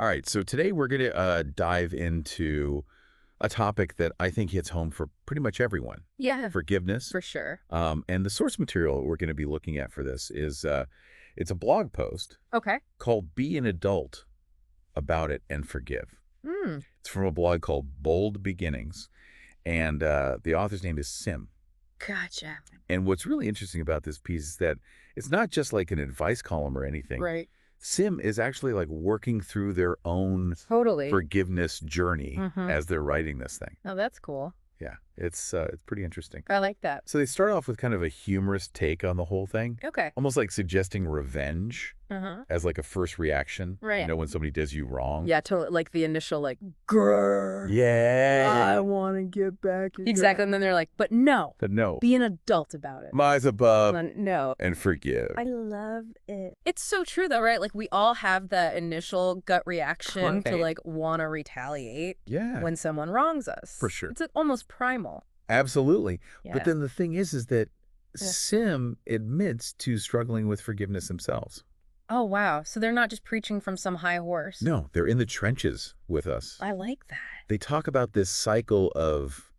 All right, so today we're going to dive into a topic that I think hits home for pretty much everyone. Yeah, Forgiveness. for sure. And the source material we're going to be looking at for this is it's a blog post Okay. called Be an Adult About It and Forgive. Mm, It's from a blog called Bold Beginnings, and the author's name is Sim. gotcha. And what's really interesting about this piece is that it's not just like an advice column or anything. Right. Sim is actually like working through their own Totally. forgiveness journey Mhm. as they're writing this thing. Oh, that's cool. Yeah, it's pretty interesting. I like that. So they start off with kind of a humorous take on the whole thing, Okay. almost like suggesting revenge Uh-huh. as like a first reaction. Right. You know, when somebody does you wrong. Yeah, totally. Like the initial, like, grrr. Yeah. I want to get back. Exactly. And then they're like, but no, But no. be an adult about it. Mine's above No. and forgive. I love it. It's so true, though, right? Like, we all have that initial gut reaction to, Right. like, want to retaliate Yeah, when someone wrongs us. For sure. It's almost primal. absolutely. Yeah. But then the thing is that Yeah. Sim admits to struggling with forgiveness themselves. Oh, wow. So they're not just preaching from some high horse. No, they're in the trenches with us. I like that. They talk about this cycle of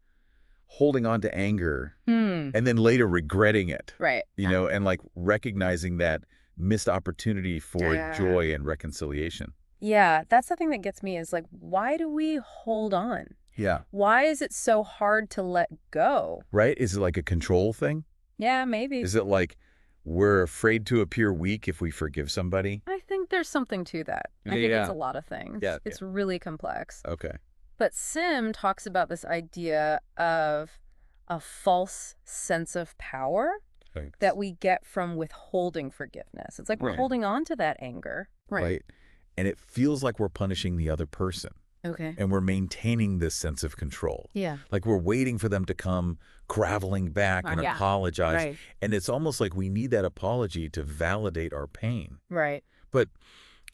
holding on to anger Hmm. and then later regretting it, Right. you know, and like recognizing that missed opportunity for Yeah. joy and reconciliation. Yeah, that's the thing that gets me is like, why do we hold on? Yeah. Why is it so hard to let go? Right? Is it like a control thing? Yeah, maybe. Is it like we're afraid to appear weak if we forgive somebody? I think there's something to that. I think it's Yeah. a lot of things. Yeah, It's really complex. Okay. But Sim talks about this idea of a false sense of power Thanks. that we get from withholding forgiveness. It's like we're Right. holding on to that anger. Right. And it feels like we're punishing the other person Okay. and we're maintaining this sense of control. Yeah. Like we're waiting for them to come groveling back and Yeah. apologize. Right. And it's almost like we need that apology to validate our pain. Right. But,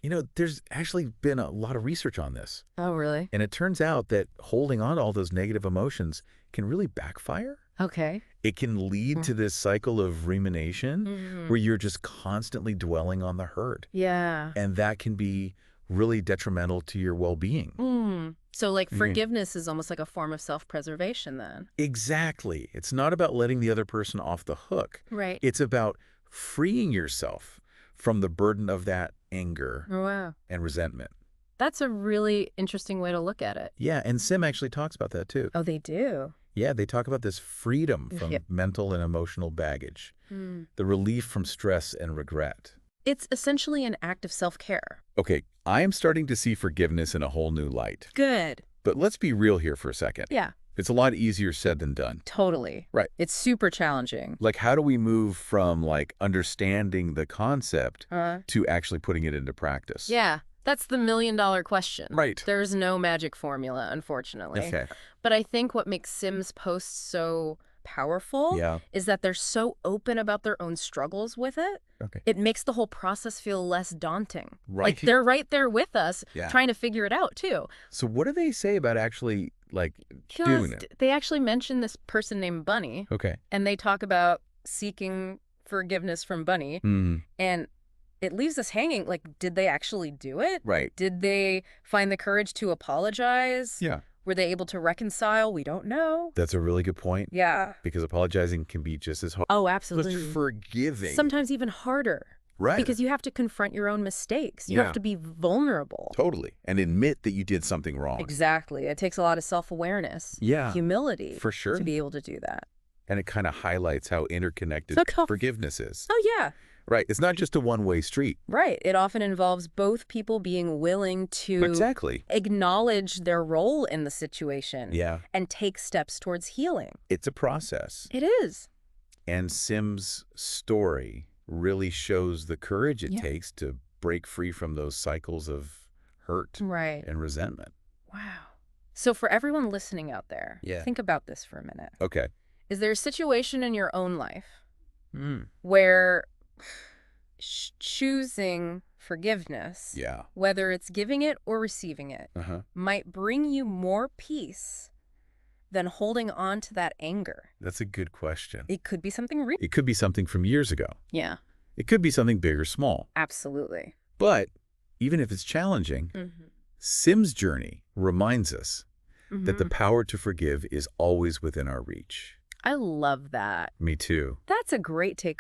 you know, there's actually been a lot of research on this. Oh, really? And it turns out that holding on to all those negative emotions can really backfire. Okay. It can lead to this cycle of rumination Mhm. where you're just constantly dwelling on the hurt. Yeah. And that can be really detrimental to your well-being. So like Mhm. forgiveness is almost like a form of self-preservation then. Exactly. It's not about letting the other person off the hook. Right. It's about freeing yourself from the burden of that anger Oh, wow. and resentment. That's a really interesting way to look at it. Yeah, and Sim actually talks about that too. Oh, they do? Yeah, they talk about this freedom from Yeah. mental and emotional baggage, Hmm. the relief from stress and regret. It's essentially an act of self-care. Okay, I am starting to see forgiveness in a whole new light. Good. But let's be real here for a second. Yeah, It's a lot easier said than done. totally. Right. It's super challenging. Like, how do we move from, like, understanding the concept Uh, to actually putting it into practice? yeah, that's the million-dollar question. Right. There's no magic formula, unfortunately. Okay. But I think what makes Sim's posts so powerful Yeah. is that they're so open about their own struggles with it. Okay. It makes the whole process feel less daunting. Right. Like they're right there with us Yeah. trying to figure it out too. So what do they say about actually, like, doing it? They actually mention this person named Bunny, Okay. and they talk about seeking forgiveness from Bunny, and it leaves us hanging. Like, did they actually do it? Right. Did they find the courage to apologize? Yeah. Were they able to reconcile? We don't know. That's a really good point. Yeah. Because apologizing can be just as hard. Oh, But absolutely. forgiving. Sometimes even harder. Right. Because you have to confront your own mistakes. You Yeah. have to be vulnerable. Totally. And admit that you did something wrong. Exactly. It takes a lot of self-awareness. Yeah. Humility. For sure. To be able to do that. And it kind of highlights how interconnected So tough. forgiveness is. Oh, yeah. Right. It's not just a one-way street. Right. It often involves both people being willing to Exactly. acknowledge their role in the situation Yeah. and take steps towards healing. It's a process. It is. And Sim's story really shows the courage it Yeah. takes to break free from those cycles of hurt Right. and resentment. Wow. So for everyone listening out there, Yeah. think about this for a minute. Okay. Is there a situation in your own life Mm. where choosing forgiveness, Yeah. whether it's giving it or receiving it, Uh-huh. might bring you more peace than holding on to that anger? That's a good question. It could be something real. It could be something from years ago. Yeah, It could be something big or small. absolutely. But even if it's challenging, Sim's journey reminds us that the Hmm. power to forgive is always within our reach. I love that. Me too. That's a great takeaway.